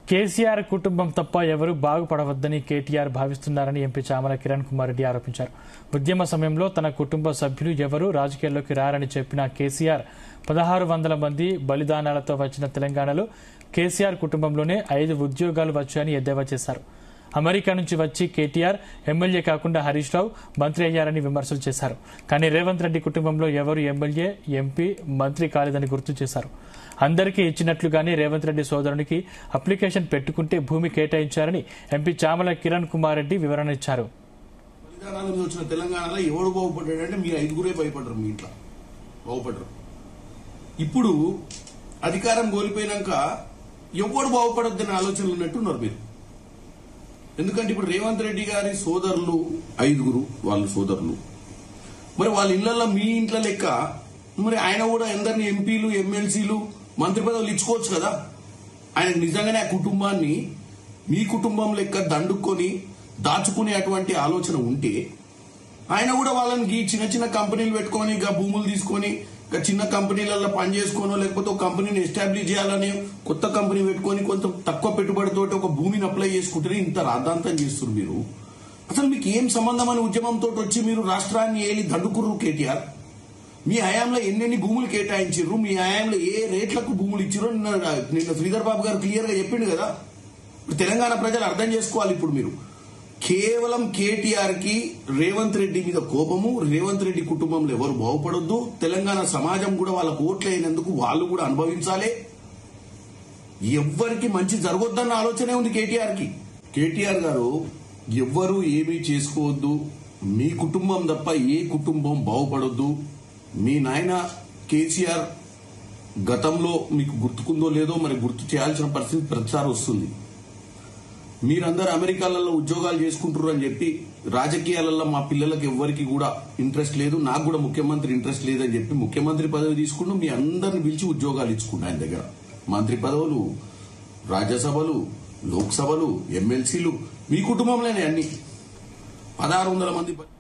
కేసీఆర్ కుటుంబం తప్ప ఎవరూ బాగుపడవద్దని కేటీఆర్ భావిస్తున్నారని ఎంపీ చామల కిరణ్ కుమార్ రెడ్డి ఆరోపించారు. ఉద్యమ సమయంలో తన కుటుంబ సభ్యులు ఎవరూ రాజకీయాల్లోకి రారని చెప్పిన కేసీఆర్ 1600 మంది బలిదానాలతో వచ్చిన తెలంగాణలో కేసీఆర్ కుటుంబంలోనే 5 ఉద్యోగాలు వచ్చాయని ఎద్దేవా చేశారు. అమెరికా నుంచి వచ్చి కేటీఆర్ ఎమ్మెల్యే కాకుండా హరీష్ రావు మంత్రి అయ్యారని విమర్శలు చేశారు. కానీ రేవంత్ రెడ్డి కుటుంబంలో ఎవరు ఎమ్మెల్యే, ఎంపీ, మంత్రి కాలేదని గుర్తు చేశారు. అందరికీ ఇచ్చినట్లుగానే రేవంత్ రెడ్డి సోదరునికి అప్లికేషన్ పెట్టుకుంటే భూమి కేటాయించారని ఎంపీ చామల కిరణ్ కుమార్ రెడ్డి వివరణ ఇచ్చారు. వచ్చిన తెలంగాణలో ఎవడు బాగుపడ్డాడంటే మీరు 5గురే భయపడరు, మీ ఇంట్లో బాగుపడరు. ఇప్పుడు అధికారం కోల్పోయినాక ఎవడు బాగుపడొద్దనే ఆలోచనలు ఉన్నట్టున్నారు మీరు. ఎందుకంటే ఇప్పుడు రేవంత్ రెడ్డి గారి సోదరులు 5గురు, వాళ్ళ సోదరులు. మరి వాళ్ళ ఇళ్లలో మీ ఇంట్లో లెక్క మరి ఆయన కూడా ఎందరిని ఎంపీలు, ఎమ్మెల్సీలు, మంత్రి పదవులు ఇచ్చుకోవచ్చు కదా. ఆయన నిజంగానే ఆ కుటుంబాన్ని మీ కుటుంబం లెక్క దండుకొని దాచుకునే అటువంటి ఆలోచన ఉంటే ఆయన కూడా వాళ్ళని చిన్న చిన్న కంపెనీలు పెట్టుకొని భూములు తీసుకొని చిన్న కంపెనీలలో పనిచేసుకోనో లేకపోతే ఒక కంపెనీని ఎస్టాబ్లిష్ చేయాలని కొత్త కంపెనీ పెట్టుకొని కొంచెం తక్కువ పెట్టుబడితో ఒక భూమిని అప్లై చేసుకుంటే ఇంత రాద్ధాంతం చేస్తున్నారు మీరు. అసలు మీకు ఏం సంబంధం అని ఉద్యమంతో వచ్చి మీరు రాష్ట్రాన్ని ఏలి దండుకుర్రు కేటీఆర్. మీ హయాంలో ఎన్నెన్ని భూములు కేటాయించారు, మీ హయాంలో ఏ రేట్లకు భూములు ఇచ్చారో నిన్న శ్రీధర్ బాబు గారు క్లియర్ గా చెప్పిండు కదా. తెలంగాణ ప్రజలు అర్థం చేసుకోవాలి. ఇప్పుడు మీరు కేవలం కేటీఆర్ కి రేవంత్ రెడ్డి మీద కోపము, రేవంత్ రెడ్డి కుటుంబంలో ఎవరు బాగుపడొద్దు, తెలంగాణ సమాజం కూడా వాళ్ళకు ఓట్లైనందుకు వాళ్ళు కూడా అనుభవించాలి, ఎవ్వరికి మంచి జరగొద్దన్న ఆలోచనే ఉంది కేటీఆర్ కి. కేటీఆర్ గారు ఎవ్వరూ ఏమీ చేసుకోవద్దు, మీ కుటుంబం తప్ప ఏ కుటుంబం బాగుపడొద్దు. మీ నాయన కేసీఆర్ గతంలో మీకు గుర్తుకుందో లేదో మరి గుర్తు చేయాల్సిన పరిస్థితి ప్రతిసారి వస్తుంది. మీరందరూ అమెరికాలలో ఉద్యోగాలు చేసుకుంటారు అని చెప్పి రాజకీయాలలో మా పిల్లలకు ఎవ్వరికి కూడా ఇంట్రెస్ట్ లేదు, నాకు కూడా ముఖ్యమంత్రి ఇంట్రెస్ట్ లేదని చెప్పి ముఖ్యమంత్రి పదవి తీసుకుంటూ మీ అందరిని పిలిచి ఉద్యోగాలు ఇచ్చుకుంటా. ఆయన దగ్గర మంత్రి పదవులు, రాజ్యసభలు, లోక్సభలు, ఎమ్మెల్సీలు మీ కుటుంబంలోనే అన్ని 1600 మంది